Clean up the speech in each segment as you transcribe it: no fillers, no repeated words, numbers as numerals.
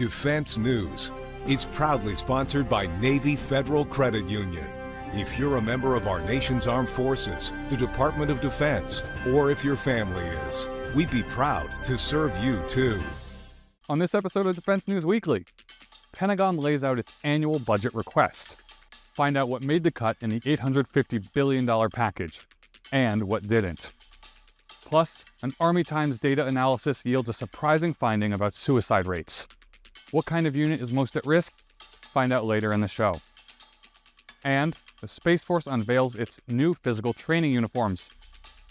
Defense News. It's proudly sponsored by Navy Federal Credit Union. If you're a member of our nation's armed forces, the Department of Defense, or if your family is, we'd be proud to serve you too. On this episode of Defense News Weekly, Pentagon lays out its annual budget request. Find out what made the cut in the $850 billion package and what didn't. Plus, an Army Times data analysis yields a surprising finding about suicide rates. What kind of unit is most at risk? Find out later in the show. And the Space Force unveils its new physical training uniforms.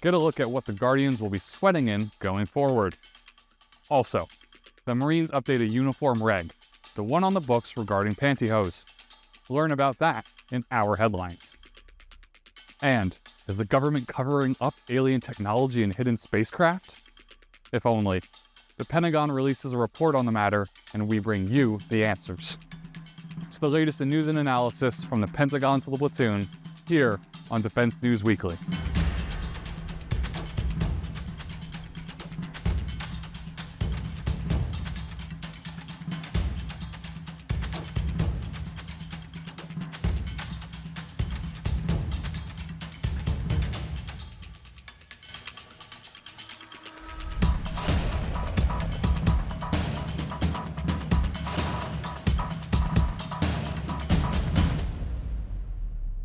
Get a look at what the Guardians will be sweating in going forward. Also, the Marines update a uniform reg, the one on the books regarding pantyhose. Learn about that in our headlines. And is the government covering up alien technology and hidden spacecraft? If only. The Pentagon releases a report on the matter, and we bring you the answers. It's the latest in news and analysis from the Pentagon to the platoon, here on Defense News Weekly.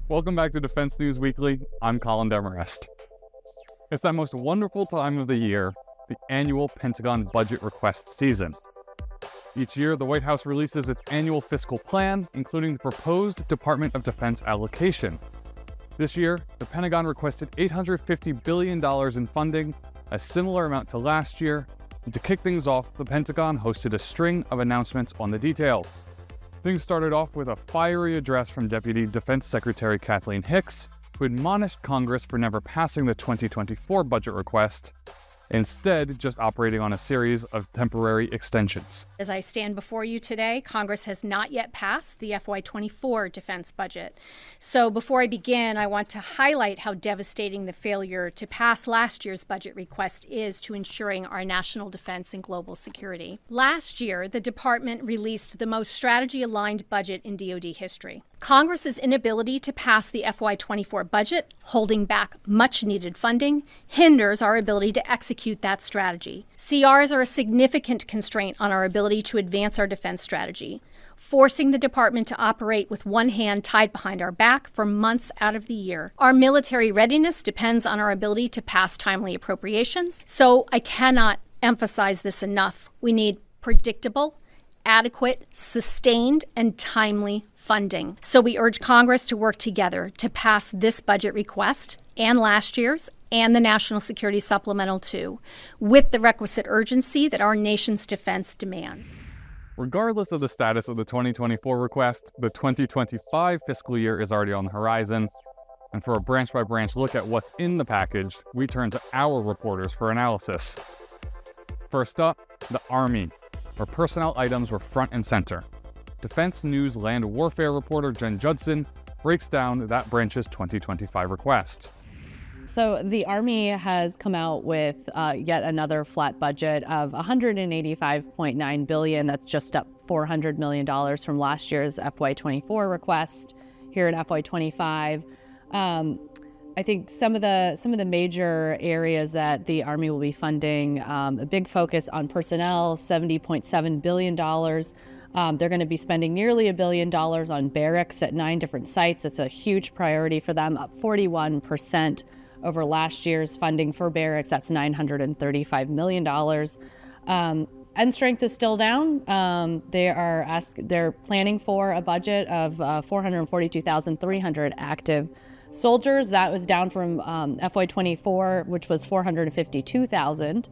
Welcome back to Defense News Weekly. I'm Colin Demarest. It's that most wonderful time of the year, the annual Pentagon budget request season. Each year, the White House releases its annual fiscal plan, including the proposed Department of Defense allocation. This year, the Pentagon requested $850 billion in funding, a similar amount to last year, and to kick things off, the Pentagon hosted a string of announcements on the details. Things started off with a fiery address from Deputy Defense Secretary Kathleen Hicks, who admonished Congress for never passing the 2024 budget request, instead just operating on a series of temporary extensions. As I stand before you today, Congress has not yet passed the FY24 defense budget. So before I begin, I want to highlight how devastating the failure to pass last year's budget request is to ensuring our national defense and global security. Last year, the department released the most strategy-aligned budget in DoD history. Congress's inability to pass the FY24 budget, holding back much-needed funding, hinders our ability to execute that strategy. CRs are a significant constraint on our ability to advance our defense strategy, forcing the department to operate with one hand tied behind our back for months out of the year. Our military readiness depends on our ability to pass timely appropriations, so I cannot emphasize this enough. We need predictable, adequate, sustained, and timely funding. So we urge Congress to work together to pass this budget request and last year's and the National Security Supplemental too, with the requisite urgency that our nation's defense demands. Regardless of the status of the 2024 request, the 2025 fiscal year is already on the horizon. And for a branch-by-branch look at what's in the package, we turn to our reporters for analysis. First up, the Army, where personnel items were front and center. Defense News Land Warfare reporter Jen Judson breaks down that branch's 2025 request. So the Army has come out with yet another flat budget of $185.9 billion. That's just up $400 million from last year's FY24 request here in FY25. I think some of the major areas that the Army will be funding, a big focus on personnel, $70.7 billion. They're going to be spending nearly $1 billion on barracks at 9 different sites. It's a huge priority for them, up 41% over last year's funding for barracks. That's $935 million. End strength is still down. They're planning for a budget of 442,300 active soldiers. That was down from FY24, which was 452,000.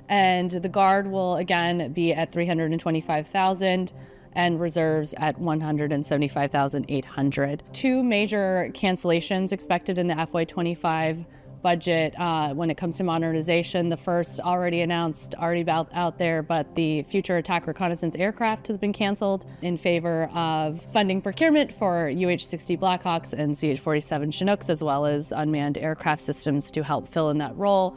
And the Guard will again be at 325,000 and reserves at 175,800. 2 major cancellations expected in the FY25 budget when it comes to modernization. The first already announced, already out there, but the Future Attack Reconnaissance Aircraft has been canceled in favor of funding procurement for UH-60 Blackhawks and CH-47 Chinooks, as well as unmanned aircraft systems to help fill in that role.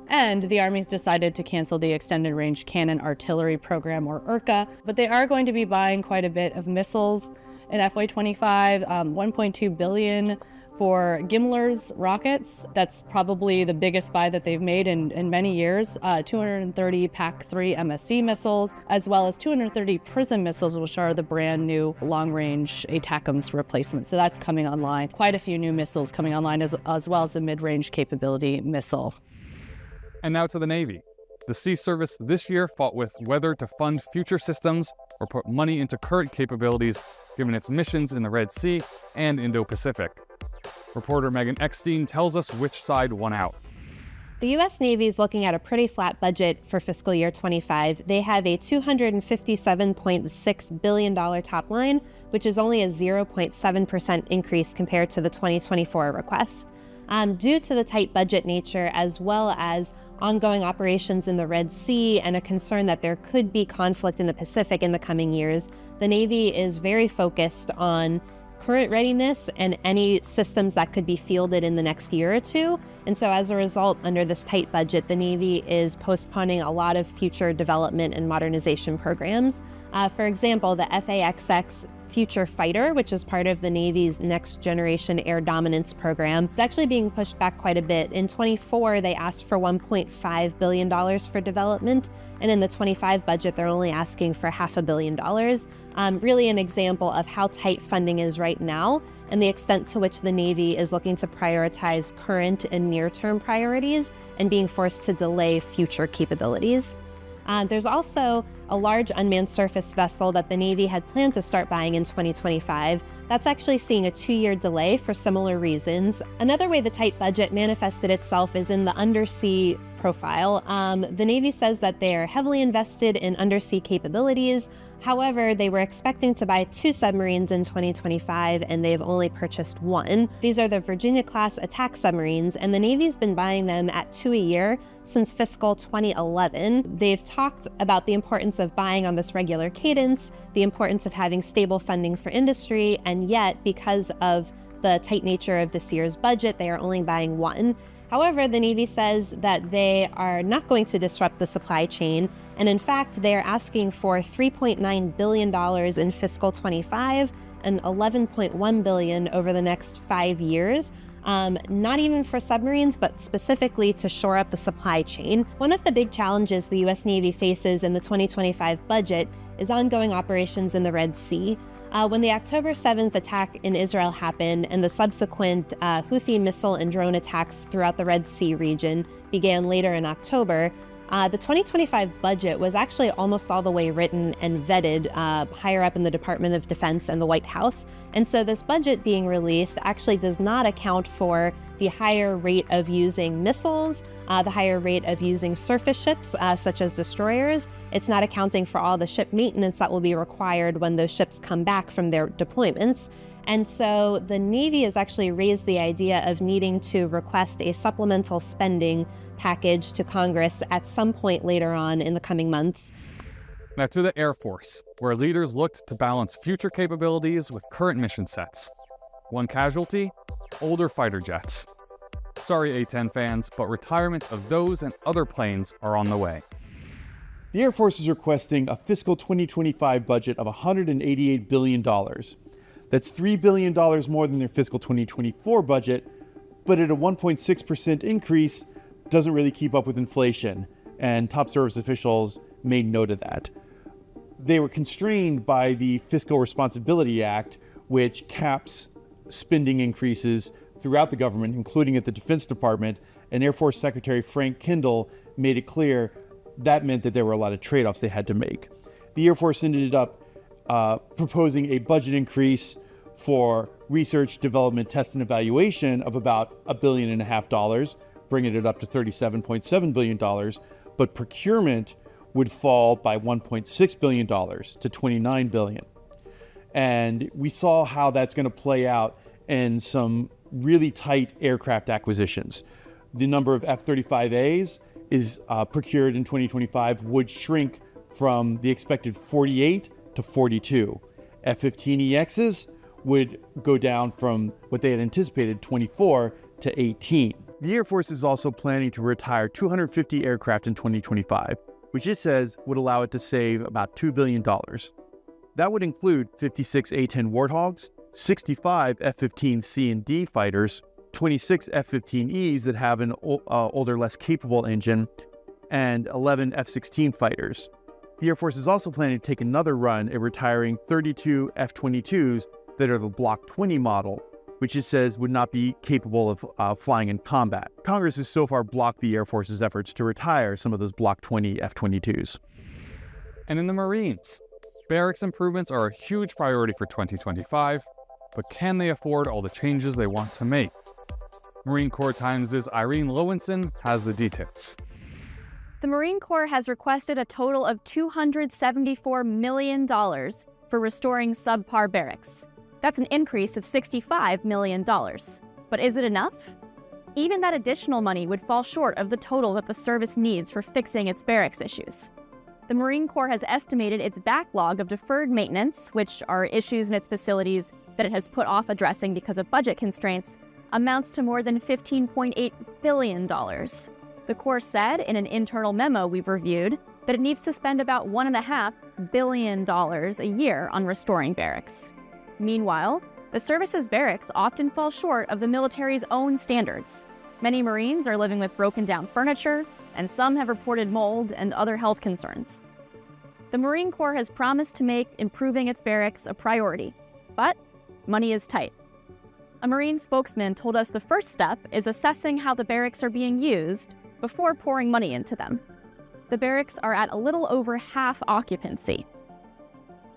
And the Army's decided to cancel the Extended Range Cannon Artillery Program, or ERCA, but they are going to be buying quite a bit of missiles in FY25, $1.2 billion for Gimler's rockets. That's probably the biggest buy that they've made in many years. 230 PAC-3 MSC missiles, as well as 230 PRISM missiles, which are the brand new long-range ATACMS replacement. So that's coming online. Quite a few new missiles coming online, as well as a mid-range capability missile. And now to the Navy. The Sea Service this year fought with whether to fund future systems or put money into current capabilities, given its missions in the Red Sea and Indo-Pacific. Reporter Megan Eckstein tells us which side won out. The U.S. Navy is looking at a pretty flat budget for fiscal year 25. They have a $257.6 billion top line, which is only a 0.7% increase compared to the 2024 request. Due to the tight budget nature, as well as ongoing operations in the Red Sea and a concern that there could be conflict in the Pacific in the coming years, the Navy is very focused on current readiness and any systems that could be fielded in the next year or two. And so as a result, under this tight budget, the Navy is postponing a lot of future development and modernization programs. For example, the FAXX Future Fighter, which is part of the Navy's Next Generation Air Dominance program, is actually being pushed back quite a bit. In 24, they asked for $1.5 billion for development, and in the 25 budget, they're only asking for $500 million. Really an example of how tight funding is right now and the extent to which the Navy is looking to prioritize current and near-term priorities and being forced to delay future capabilities. There's also a large unmanned surface vessel that the Navy had planned to start buying in 2025. That's actually seeing a 2-year delay for similar reasons. Another way the tight budget manifested itself is in the undersea profile. The Navy says that they are heavily invested in undersea capabilities. However, they were expecting to buy 2 submarines in 2025, and they've only purchased 1. These are the Virginia-class attack submarines, and the Navy's been buying them at 2 a year since fiscal 2011. They've talked about the importance of buying on this regular cadence, the importance of having stable funding for industry, and yet, because of the tight nature of this year's budget, they are only buying 1. However, the Navy says that they are not going to disrupt the supply chain, and in fact, they are asking for $3.9 billion in fiscal 25 and $11.1 billion over the next 5 years. Not even for submarines, but specifically to shore up the supply chain. One of the big challenges the U.S. Navy faces in the 2025 budget is ongoing operations in the Red Sea. When the October 7th attack in Israel happened and the subsequent Houthi missile and drone attacks throughout the Red Sea region began later in October, the 2025 budget was actually almost all the way written and vetted higher up in the Department of Defense and the White House. And so this budget being released actually does not account for the higher rate of using missiles, the higher rate of using surface ships, such as destroyers. It's not accounting for all the ship maintenance that will be required when those ships come back from their deployments. And so the Navy has actually raised the idea of needing to request a supplemental spending package to Congress at some point later on in the coming months. Now to the Air Force, where leaders looked to balance future capabilities with current mission sets. One casualty? Older fighter jets. Sorry, A-10 fans, but retirements of those and other planes are on the way. The Air Force is requesting a fiscal 2025 budget of $188 billion. That's $3 billion more than their fiscal 2024 budget, but at a 1.6% increase, doesn't really keep up with inflation, and top service officials made note of that. They were constrained by the Fiscal Responsibility Act, which caps spending increases throughout the government, including at the Defense Department, and Air Force Secretary Frank Kendall made it clear that meant that there were a lot of trade-offs they had to make. The Air Force ended up proposing a budget increase for research, development, test, and evaluation of about $1.5 billion, bringing it up to $37.7 billion, but procurement would fall by $1.6 billion to $29 billion. And we saw how that's going to play out in some really tight aircraft acquisitions. The number of F-35As is procured in 2025 would shrink from the expected 48 to 42. F-15EXs would go down from what they had anticipated, 24 to 18. The Air Force is also planning to retire 250 aircraft in 2025, which it says would allow it to save about $2 billion. That would include 56 A-10 Warthogs, 65 F-15C and D fighters, 26 F-15Es that have an older, less capable engine, and 11 F-16 fighters. The Air Force is also planning to take another run at retiring 32 F-22s that are the Block 20 model, which it says would not be capable of flying in combat. Congress has so far blocked the Air Force's efforts to retire some of those Block 20 F-22s. And in the Marines, barracks improvements are a huge priority for 2025, but can they afford all the changes they want to make? Marine Corps Times' Irene Lowenson has the details. The Marine Corps has requested a total of $274 million for restoring subpar barracks. That's an increase of $65 million. But is it enough? Even that additional money would fall short of the total that the service needs for fixing its barracks issues. The Marine Corps has estimated its backlog of deferred maintenance, which are issues in its facilities that it has put off addressing because of budget constraints, amounts to more than $15.8 billion. The Corps said in an internal memo we've reviewed that it needs to spend about $1.5 billion a year on restoring barracks. Meanwhile, the service's barracks often fall short of the military's own standards. Many Marines are living with broken down furniture, and some have reported mold and other health concerns. The Marine Corps has promised to make improving its barracks a priority, but money is tight. A Marine spokesman told us the first step is assessing how the barracks are being used before pouring money into them. The barracks are at a little over half occupancy.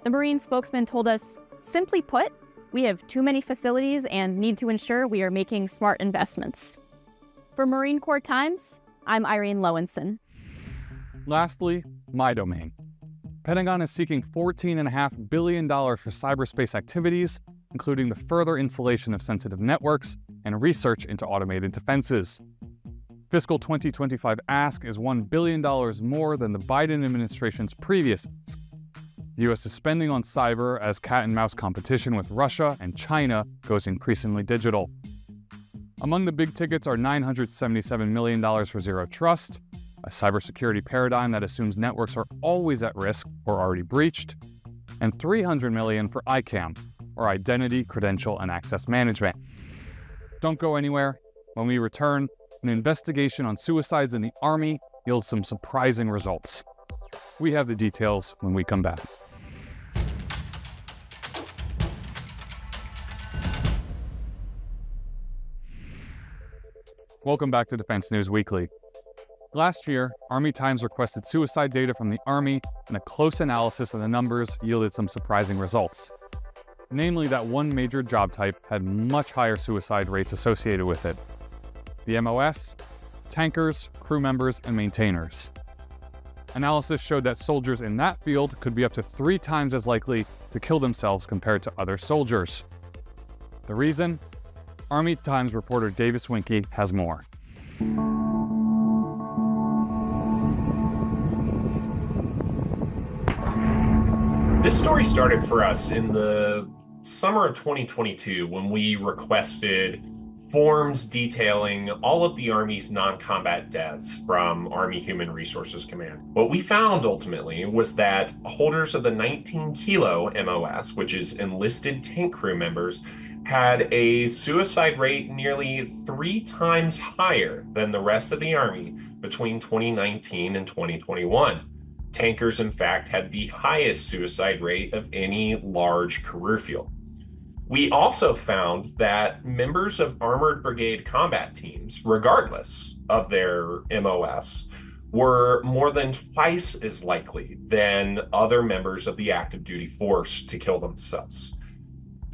The Marine spokesman told us, simply put, we have too many facilities and need to ensure we are making smart investments. For Marine Corps Times, I'm Irene Lowenson. Lastly, my domain. Pentagon is seeking $14.5 billion for cyberspace activities, including the further installation of sensitive networks and research into automated defenses. Fiscal 2025 ask is $1 billion more than the Biden administration's previous ask. The U.S. is spending on cyber as cat-and-mouse competition with Russia and China goes increasingly digital. Among the big tickets are $977 million for Zero Trust, a cybersecurity paradigm that assumes networks are always at risk or already breached, and $300 million for ICAM, or Identity, Credential, and Access Management. Don't go anywhere. When we return, an investigation on suicides in the Army yields some surprising results. We have the details when we come back. Welcome back to Defense News Weekly. Last year, Army Times requested suicide data from the Army, and a close analysis of the numbers yielded some surprising results. Namely that one major job type had much higher suicide rates associated with it. The MOS, tankers, crew members, and maintainers. Analysis showed that soldiers in that field could be up to 3 times as likely to kill themselves compared to other soldiers. The reason? Army Times reporter Davis Winke has more. This story started for us in the summer of 2022 when we requested forms detailing all of the Army's non-combat deaths from Army Human Resources Command. What we found ultimately was that holders of the 19 kilo MOS, which is enlisted tank crew members, had a suicide rate nearly 3 times higher than the rest of the Army between 2019 and 2021. Tankers, in fact, had the highest suicide rate of any large career field. We also found that members of Armored Brigade combat teams, regardless of their MOS, were more than twice as likely than other members of the active duty force to kill themselves.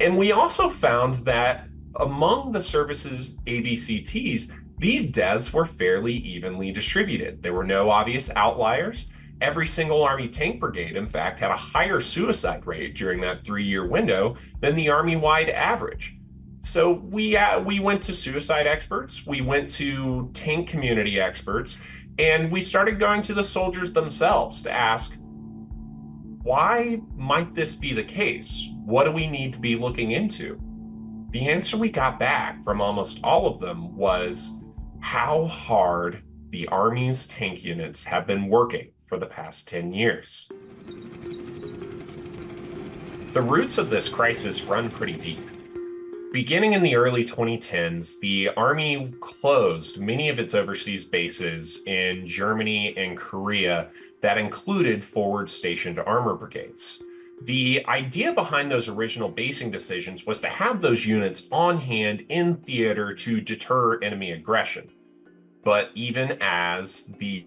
And we also found that among the service's ABCTs, these deaths were fairly evenly distributed. There were no obvious outliers. Every single Army tank brigade, in fact, had a higher suicide rate during that 3-year window than the Army-wide average. So we went to suicide experts, we went to tank community experts, and we started going to the soldiers themselves to ask, why might this be the case? What do we need to be looking into? The answer we got back from almost all of them was, how hard the Army's tank units have been working for the past 10 years. The roots of this crisis run pretty deep. Beginning in the early 2010s, the Army closed many of its overseas bases in Germany and Korea that included forward-stationed armor brigades. The idea behind those original basing decisions was to have those units on hand in theater to deter enemy aggression. But even as the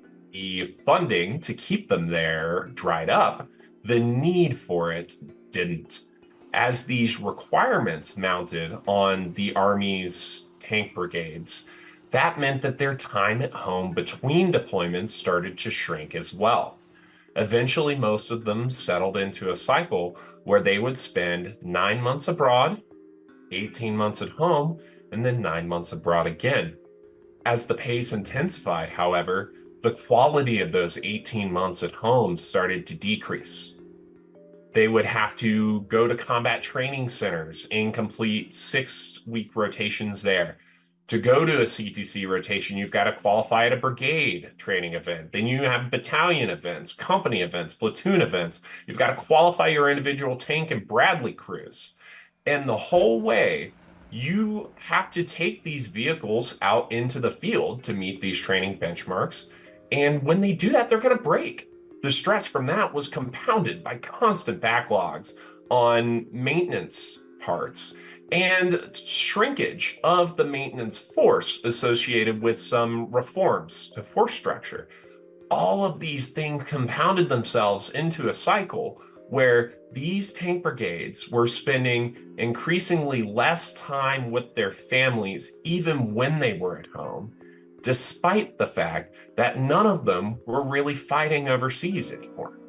funding to keep them there dried up, the need for it didn't. As these requirements mounted on the Army's tank brigades, that meant that their time at home between deployments started to shrink as well. Eventually, most of them settled into a cycle where they would spend 9 months abroad, 18 months at home, and then 9 months abroad again. As the pace intensified, however, the quality of those 18 months at home started to decrease. They would have to go to combat training centers and complete 6-week rotations there. To go to a CTC rotation, you've got to qualify at a brigade training event. Then you have battalion events, company events, platoon events. You've got to qualify your individual tank and Bradley crews. And the whole way, you have to take these vehicles out into the field to meet these training benchmarks. And when they do that, they're going to break. The stress from that was compounded by constant backlogs on maintenance parts and shrinkage of the maintenance force associated with some reforms to force structure. All of these things compounded themselves into a cycle where these tank brigades were spending increasingly less time with their families, even when they were at home, despite the fact that none of them were really fighting overseas anymore.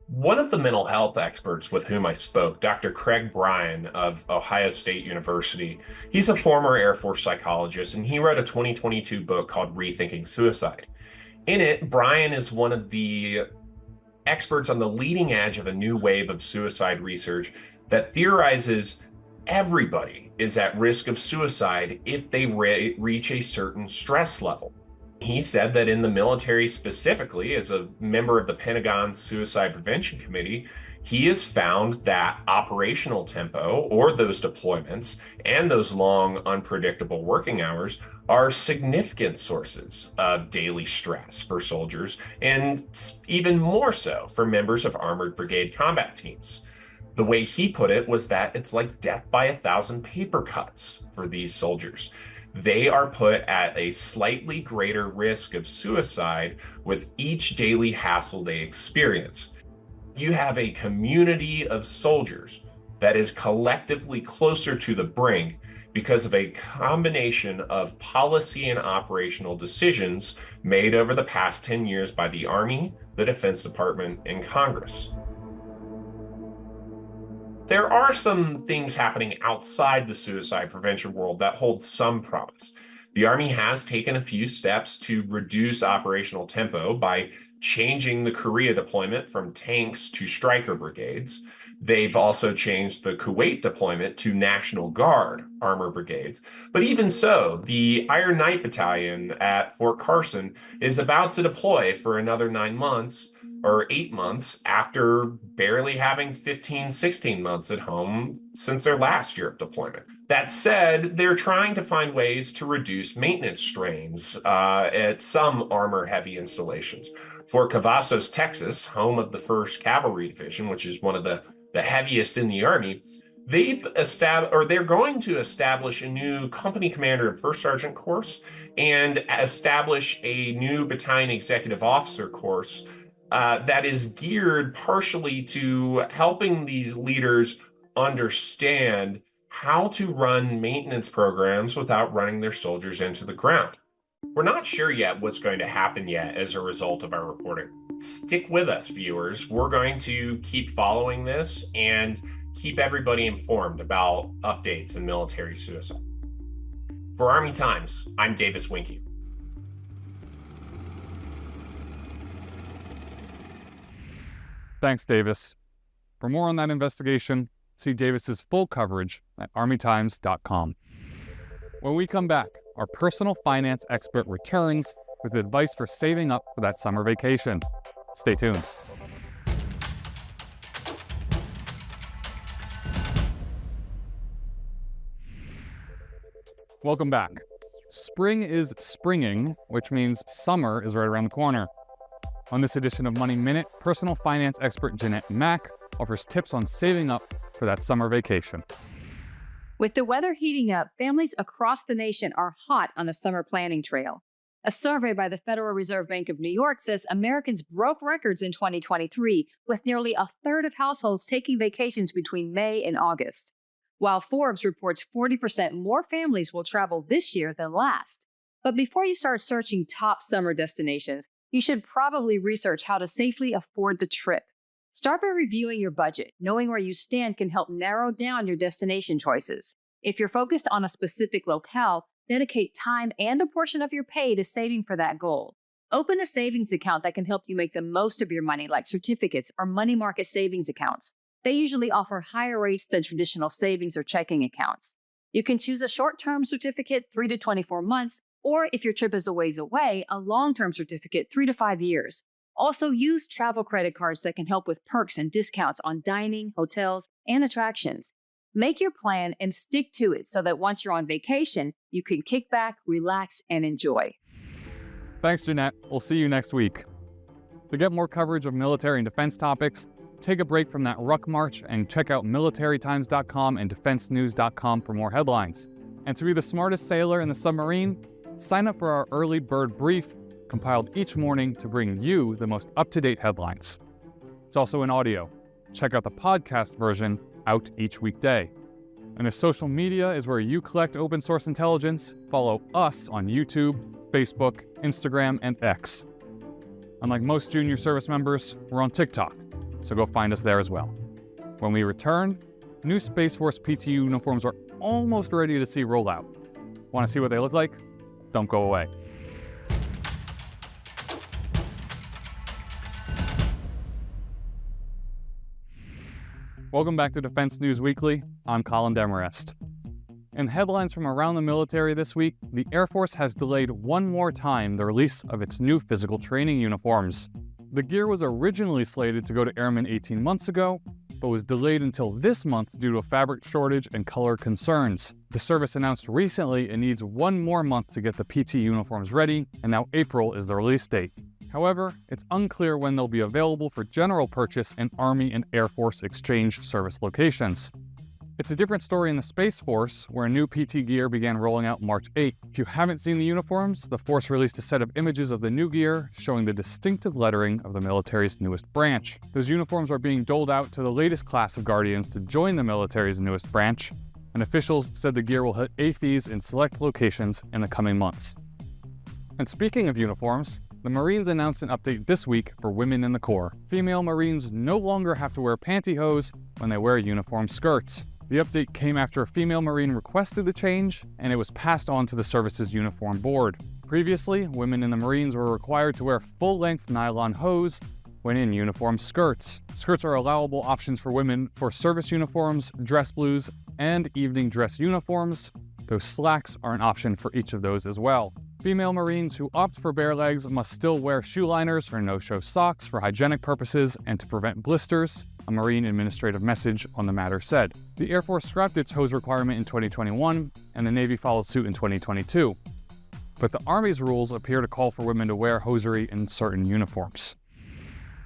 One of the mental health experts with whom I spoke, Dr. Craig Bryan of Ohio State University, he's a former Air Force psychologist, and he wrote a 2022 book called Rethinking Suicide. In it, Bryan is one of the experts on the leading edge of a new wave of suicide research that theorizes everybody is at risk of suicide if they reach a certain stress level. He said that in the military specifically, as a member of the Pentagon Suicide Prevention Committee, he has found that operational tempo, or those deployments, and those long, unpredictable working hours are significant sources of daily stress for soldiers, and even more so for members of armored brigade combat teams. The way he put it was that it's like death by 1,000 paper cuts for these soldiers. They are put at a slightly greater risk of suicide with each daily hassle they experience. You have a community of soldiers that is collectively closer to the brink because of a combination of policy and operational decisions made over the past 10 years by the Army, the Defense Department, and Congress. There are some things happening outside the suicide prevention world that hold some promise. The Army has taken a few steps to reduce operational tempo by changing the Korea deployment from tanks to Stryker brigades. They've also changed the Kuwait deployment to National Guard armor brigades. But even so, the Iron Knight Battalion at Fort Carson is about to deploy for another 9 months or 8 months after barely having 15, 16 months at home since their last year of deployment. That said, they're trying to find ways to reduce maintenance strains at some armor-heavy installations. Fort Cavazos, Texas, home of the 1st Cavalry Division, which is one of the heaviest in the Army, they're going to establish a new company commander and first sergeant course and establish a new battalion executive officer course that is geared partially to helping these leaders understand how to run maintenance programs without running their soldiers into the ground. We're not sure yet what's going to happen yet as a result of our reporting. Stick with us, viewers. We're going to keep following this and keep everybody informed about updates in military suicide. For Army Times, I'm Davis Winke. Thanks, Davis. For more on that investigation, see Davis's full coverage at armytimes.com. When we come back, our personal finance expert returns with advice for saving up for that summer vacation. Stay tuned. Welcome back. Spring is springing, which means summer is right around the corner. On this edition of Money Minute, personal finance expert Jeanette Mack offers tips on saving up for that summer vacation. With the weather heating up, families across the nation are hot on the summer planning trail. A survey by the Federal Reserve Bank of New York says Americans broke records in 2023, with nearly a third of households taking vacations between May and August. While Forbes reports 40% more families will travel this year than last. But before you start searching top summer destinations, you should probably research how to safely afford the trip. Start by reviewing your budget. Knowing where you stand can help narrow down your destination choices. If you're focused on a specific locale, dedicate time and a portion of your pay to saving for that goal. Open a savings account that can help you make the most of your money, like certificates or money market savings accounts. They usually offer higher rates than traditional savings or checking accounts. You can choose a short-term certificate, 3 to 24 months, or if your trip is a ways away, a long-term certificate, 3 to 5 years. Also, use travel credit cards that can help with perks and discounts on dining, hotels, and attractions. Make your plan and stick to it so that once you're on vacation, you can kick back, relax, and enjoy. Thanks, Jeanette. We'll see you next week. To get more coverage of military and defense topics, take a break from that ruck march and check out militarytimes.com and defensenews.com for more headlines. And to be the smartest sailor in the submarine, sign up for our early bird brief, compiled each morning to bring you the most up-to-date headlines. It's also in audio. Check out the podcast version, out each weekday. And if social media is where you collect open source intelligence, follow us on YouTube, Facebook, Instagram, and X. Unlike most junior service members, we're on TikTok, so go find us there as well. When we return, new Space Force PT uniforms are almost ready to see roll out. Want to see what they look like? Don't go away. Welcome back to Defense News Weekly. I'm Colin Demarest. In headlines from around the military this week, the Air Force has delayed one more time the release of its new physical training uniforms. The gear was originally slated to go to airmen 18 months ago, but was delayed until this month due to a fabric shortage and color concerns. The service announced recently it needs one more month to get the PT uniforms ready, and now April is the release date. However, it's unclear when they'll be available for general purchase in Army and Air Force Exchange Service locations. It's a different story in the Space Force, where new PT gear began rolling out March 8. If you haven't seen the uniforms, the Force released a set of images of the new gear showing the distinctive lettering of the military's newest branch. Those uniforms are being doled out to the latest class of Guardians to join the military's newest branch, and officials said the gear will hit AFEs in select locations in the coming months. And speaking of uniforms, the Marines announced an update this week for women in the Corps. Female Marines no longer have to wear pantyhose when they wear uniform skirts. The update came after a female Marine requested the change, and it was passed on to the service's uniform board. Previously, women in the Marines were required to wear full-length nylon hose when in uniform skirts. Skirts are allowable options for women for service uniforms, dress blues, and evening dress uniforms, though slacks are an option for each of those as well. Female Marines who opt for bare legs must still wear shoe liners or no-show socks for hygienic purposes and to prevent blisters, a Marine administrative message on the matter said. The Air Force scrapped its hose requirement in 2021, and the Navy followed suit in 2022. But the Army's rules appear to call for women to wear hosiery in certain uniforms.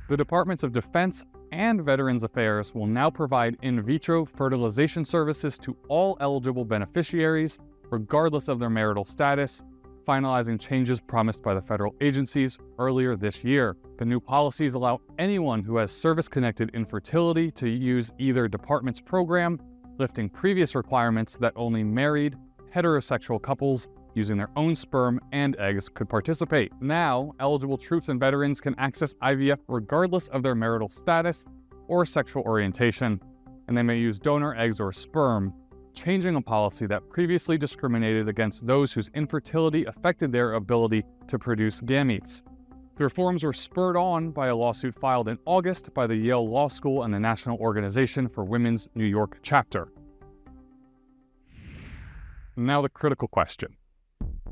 The Departments of Defense and Veterans Affairs will now provide in vitro fertilization services to all eligible beneficiaries, regardless of their marital status, finalizing changes promised by the federal agencies earlier this year. The new policies allow anyone who has service-connected infertility to use either department's program, lifting previous requirements that only married, heterosexual couples using their own sperm and eggs could participate. Now, eligible troops and veterans can access IVF regardless of their marital status or sexual orientation, and they may use donor eggs or sperm, changing a policy that previously discriminated against those whose infertility affected their ability to produce gametes. The reforms were spurred on by a lawsuit filed in August by the Yale Law School and the National Organization for Women's New York chapter. Now the critical question.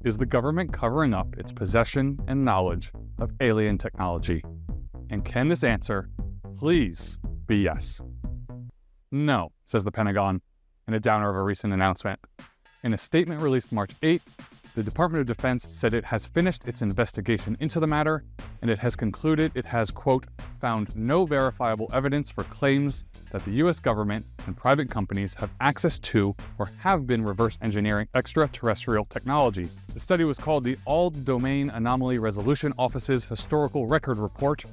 is the government covering up its possession and knowledge of alien technology? And can this answer please be yes? No, says the Pentagon in a downer of a recent announcement. In a statement released March 8, the Department of Defense said it has finished its investigation into the matter, and it has concluded it has, quote, found no verifiable evidence for claims that the U.S. government and private companies have access to or have been reverse engineering extraterrestrial technology. The study was called the All-Domain Anomaly Resolution Office's Historical Record Report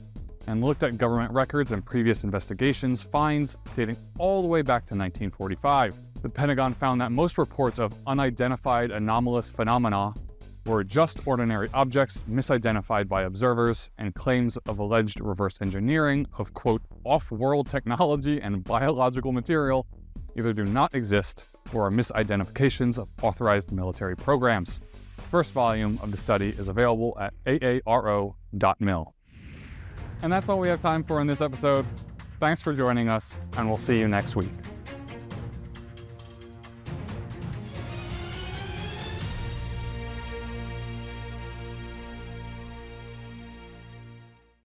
and looked at government records and previous investigations, finds dating all the way back to 1945. The Pentagon found that most reports of unidentified anomalous phenomena were just ordinary objects misidentified by observers, and claims of alleged reverse engineering of, quote, off-world technology and biological material either do not exist or are misidentifications of authorized military programs. The first volume of the study is available at aaro.mil. And that's all we have time for in this episode. Thanks for joining us, and we'll see you next week.